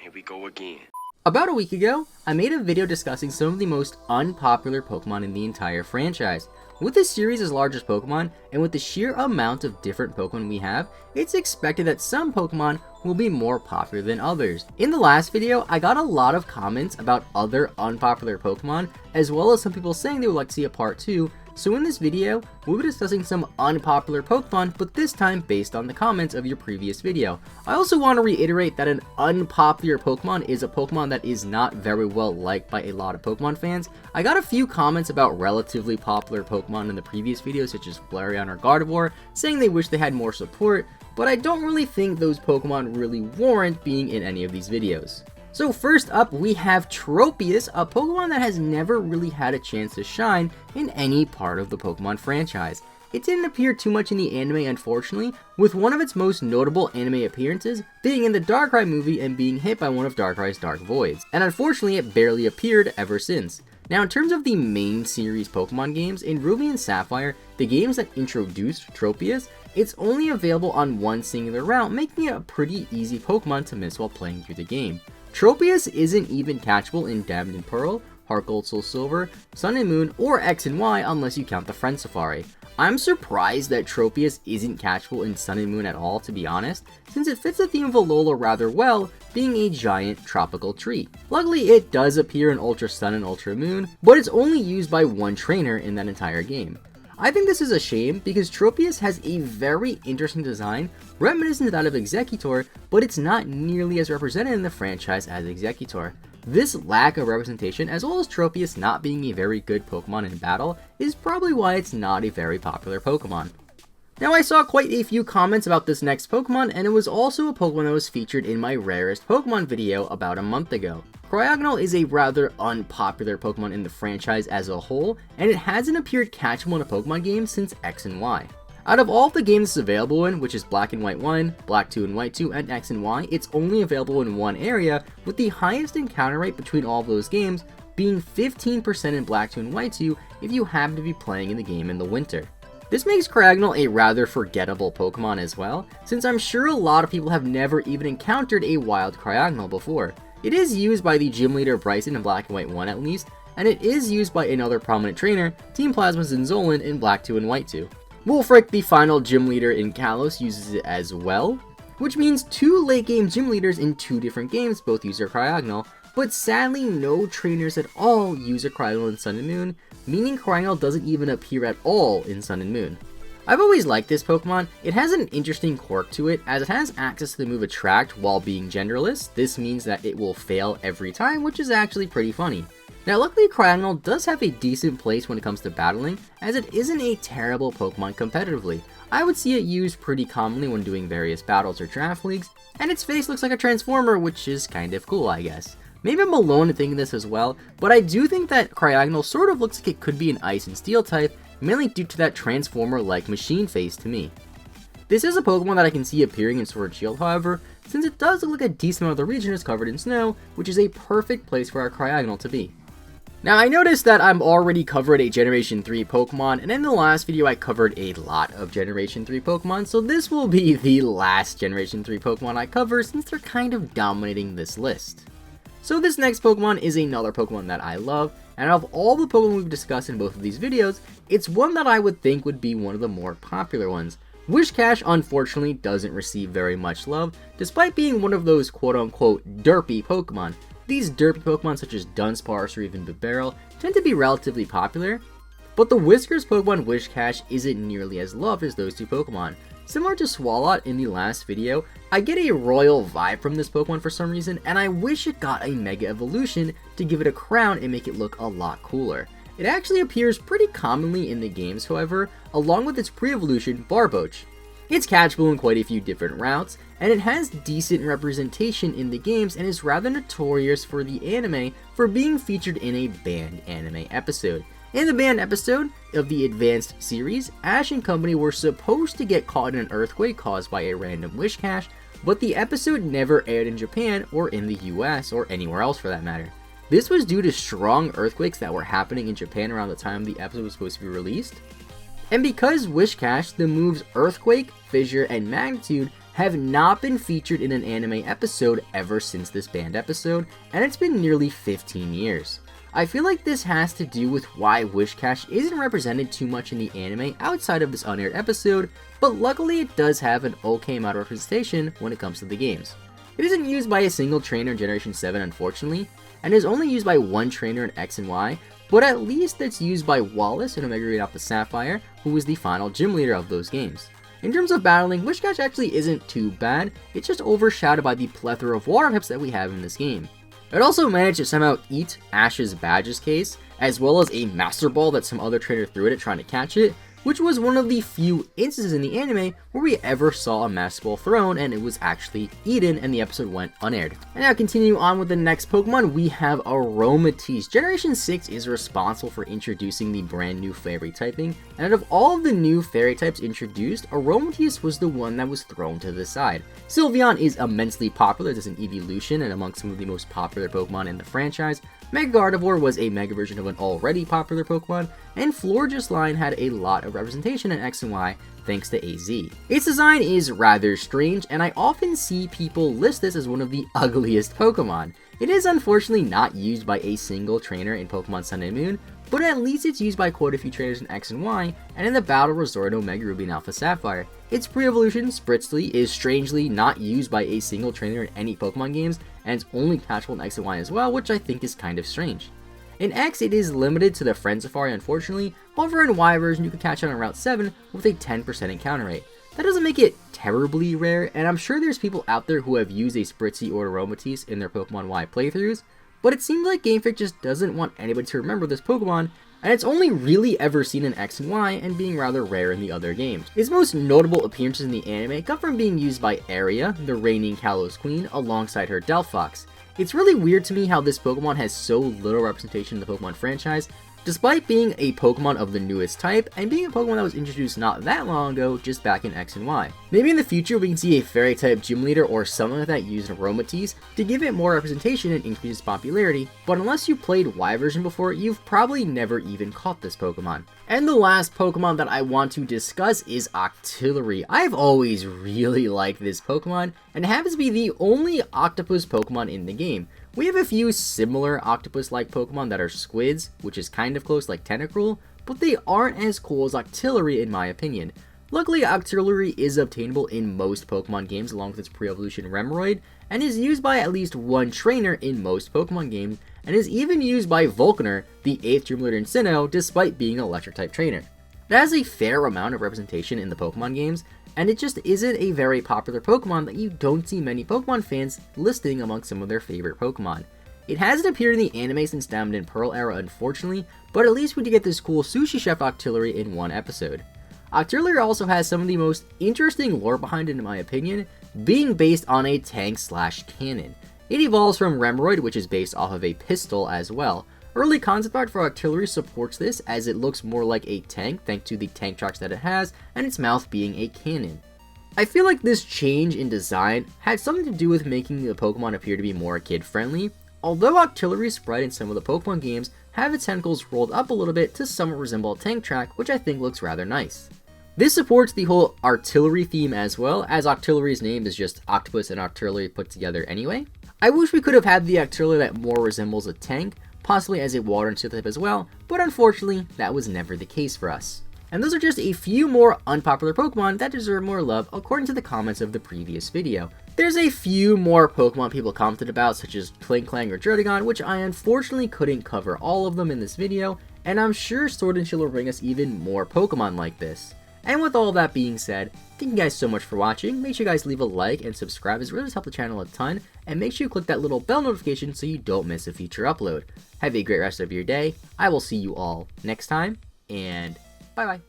Here we go again. About a week ago, I made a video discussing some of the most unpopular Pokemon in the entire franchise. With a series as large as Pokemon, and with the sheer amount of different Pokemon we have, it's expected that some Pokemon will be more popular than others. In the last video, I got a lot of comments about other unpopular Pokemon, as well as some people saying they would like to see a part 2, so in this video, we'll be discussing some unpopular Pokemon, but this time based on the comments of your previous video. I also want to reiterate that an unpopular Pokemon is a Pokemon that is not very well liked by a lot of Pokemon fans. I got a few comments about relatively popular Pokemon in the previous video, such as Flareon or Gardevoir, saying they wish they had more support, but I don't really think those Pokemon really warrant being in any of these videos. So first up, we have Tropius, a Pokemon that has never really had a chance to shine in any part of the Pokemon franchise. It didn't appear too much in the anime, unfortunately, with one of its most notable anime appearances being in the Darkrai movie and being hit by one of Darkrai's Dark Voids, and unfortunately it barely appeared ever since. Now in terms of the main series Pokemon games, in Ruby and Sapphire, the games that introduced Tropius, it's only available on one singular route, making it a pretty easy Pokemon to miss while playing through the game. Tropius isn't even catchable in Diamond and Pearl, Heart Gold, Soul Silver, Sun and Moon, or X and Y unless you count the Friend Safari. I'm surprised that Tropius isn't catchable in Sun and Moon at all, to be honest, since it fits the theme of Alola rather well, being a giant tropical tree. Luckily, it does appear in Ultra Sun and Ultra Moon, but it's only used by one trainer in that entire game. I think this is a shame because Tropius has a very interesting design, reminiscent of that of Executor, but it's not nearly as represented in the franchise as Executor. This lack of representation, as well as Tropius not being a very good Pokemon in battle, is probably why it's not a very popular Pokemon. Now I saw quite a few comments about this next Pokemon, and it was also a Pokemon that was featured in my rarest Pokemon video about a month ago. Kragle is a rather unpopular Pokemon in the franchise as a whole, and it hasn't appeared catchable in a Pokemon game since X and Y. Out of all of the games it's available in, which is Black and White 1, Black 2 and White 2, and X and Y, it's only available in one area, with the highest encounter rate between all of those games being 15% in Black 2 and White 2 if you happen to be playing in the game in the winter. This makes Kragle a rather forgettable Pokemon as well, since I'm sure a lot of people have never even encountered a wild Kragle before. It is used by the gym leader Bryson in Black and White 1 at least, and it is used by another prominent trainer, Team Plasma's Zinzolin in Black 2 and White 2. Wulfric, the final gym leader in Kalos, uses it as well, which means two late game gym leaders in two different games both use their Kragle, but sadly no trainers at all use a Kragle in Sun and Moon, meaning Kragle doesn't even appear at all in Sun and Moon. I've always liked this Pokemon. It has an interesting quirk to it, as it has access to the move Attract while being genderless. This means that it will fail every time, which is actually pretty funny. Now luckily Kragle does have a decent place when it comes to battling, as it isn't a terrible Pokemon competitively. I would see it used pretty commonly when doing various battles or draft leagues, and its face looks like a Transformer, which is kind of cool, I guess. Maybe I'm alone in thinking this as well, but I do think that Kragle sort of looks like it could be an Ice and Steel type, mainly due to that Transformer-like machine face to me. This is a Pokemon that I can see appearing in Sword and Shield, however, since it does look like a decent amount of the region is covered in snow, which is a perfect place for our Kragle to be. Now I noticed that I'm already covered a Generation 3 Pokemon, and in the last video I covered a lot of Generation 3 Pokemon, so this will be the last Generation 3 Pokemon I cover since they're kind of dominating this list. So this next Pokemon is another Pokemon that I love, and out of all the Pokemon we've discussed in both of these videos, it's one that I would think would be one of the more popular ones. Whiscash unfortunately doesn't receive very much love, despite being one of those quote-unquote derpy Pokemon. These derpy Pokemon such as Dunsparce or even Bibarel tend to be relatively popular, but the Whiskers Pokemon Whiscash isn't nearly as loved as those two Pokemon. Similar to Swalot in the last video, I get a royal vibe from this Pokemon for some reason, and I wish it got a Mega Evolution to give it a crown and make it look a lot cooler. It actually appears pretty commonly in the games, however, along with its pre-evolution Barboach. It's catchable in quite a few different routes, and it has decent representation in the games and is rather notorious for the anime for being featured in a banned anime episode. In the banned episode of the Advanced series, Ash and company were supposed to get caught in an earthquake caused by a random Whiscash, but the episode never aired in Japan or in the US or anywhere else for that matter. This was due to strong earthquakes that were happening in Japan around the time the episode was supposed to be released. And because Whiscash, the moves Earthquake, Fissure, and Magnitude have not been featured in an anime episode ever since this banned episode, and it's been nearly 15 years. I feel like this has to do with why Whiscash isn't represented too much in the anime outside of this unaired episode, but luckily it does have an okay amount of representation when it comes to the games. It isn't used by a single trainer in Generation 7 unfortunately, and is only used by one trainer in X and Y, but at least it's used by Wallace in Omega Ruby Alpha Sapphire, who was the final gym leader of those games. In terms of battling, Whiscash actually isn't too bad, it's just overshadowed by the plethora of water types that we have in this game. It also managed to somehow eat Ash's Badge's case, as well as a Master Ball that some other trainer threw at it trying to catch it, which was one of the few instances in the anime where we ever saw a Master Ball thrown and it was actually eaten and the episode went unaired. And now continue on with the next Pokemon, we have Aromatisse. Generation 6 is responsible for introducing the brand new fairy typing, and out of all of the new fairy types introduced, Aromatisse was the one that was thrown to the side. Sylveon is immensely popular as an evolution and among some of the most popular Pokemon in the franchise. Mega Gardevoir was a mega version of an already popular Pokemon, and Florges line had a lot of representation in X and Y thanks to AZ. Its design is rather strange, and I often see people list this as one of the ugliest Pokemon. It is unfortunately not used by a single trainer in Pokemon Sun and Moon, but at least it's used by quite a few trainers in X and Y, and in the Battle Resort in Omega Ruby and Alpha Sapphire. Its pre-evolution, Spritzly, is strangely not used by a single trainer in any Pokemon games, and it's only catchable in X and Y as well, which I think is kind of strange. In X, it is limited to the Friend Safari unfortunately, however in Y version you can catch it on Route 7 with a 10% encounter rate. That doesn't make it terribly rare, and I'm sure there's people out there who have used a Spritzly or Aromatisse in their Pokemon Y playthroughs, but it seems like Game Freak just doesn't want anybody to remember this Pokemon, and it's only really ever seen in X and Y and being rather rare in the other games. Its most notable appearances in the anime come from being used by Aria, the reigning Kalos Queen, alongside her Delphox. It's really weird to me how this Pokemon has so little representation in the Pokemon franchise, despite being a Pokemon of the newest type, and being a Pokemon that was introduced not that long ago, just back in X and Y. Maybe in the future we can see a Fairy type gym leader or something like that used in Aromatisse to give it more representation and increase its popularity, but unless you played Y version before, you've probably never even caught this Pokemon. And the last Pokemon that I want to discuss is Octoliry. I've always really liked this Pokemon, and it happens to be the only octopus Pokemon in the game. We have a few similar octopus-like Pokemon that are squids, which is kind of close like Tentacruel, but they aren't as cool as Octoliry in my opinion. Luckily, Octoliry is obtainable in most Pokemon games along with its pre-evolution Remoraid, and is used by at least one trainer in most Pokemon games, and is even used by Volkner, the 8th gym leader in Sinnoh, despite being an electric-type trainer. It has a fair amount of representation in the Pokemon games, and it just isn't a very popular Pokemon that you don't see many Pokemon fans listing among some of their favorite Pokemon. It hasn't appeared in the anime since Diamond and Pearl era unfortunately, but at least we did get this cool Sushi Chef Octoliry in one episode. Octoliry also has some of the most interesting lore behind it in my opinion, being based on a tank/cannon. It evolves from Remoraid, which is based off of a pistol as well. Early concept art for Octoliry supports this as it looks more like a tank thanks to the tank tracks that it has and its mouth being a cannon. I feel like this change in design had something to do with making the Pokemon appear to be more kid friendly, although Octoliry's sprite in some of the Pokemon games have its tentacles rolled up a little bit to somewhat resemble a tank track, which I think looks rather nice. This supports the whole artillery theme as well, as Octoliry's name is just octopus and artillery put together anyway. I wish we could have had the Octoliry that more resembles a tank, possibly as a water and steel type as well, but unfortunately, that was never the case for us. And those are just a few more unpopular Pokemon that deserve more love according to the comments of the previous video. There's a few more Pokemon people commented about, such as Klinklang or Druddigon, which I unfortunately couldn't cover all of them in this video, and I'm sure Sword and Shield will bring us even more Pokemon like this. And with all that being said, thank you guys so much for watching. Make sure you guys leave a like and subscribe, as it really does help the channel a ton, and make sure you click that little bell notification so you don't miss a future upload. Have a great rest of your day. I will see you all next time, and bye bye.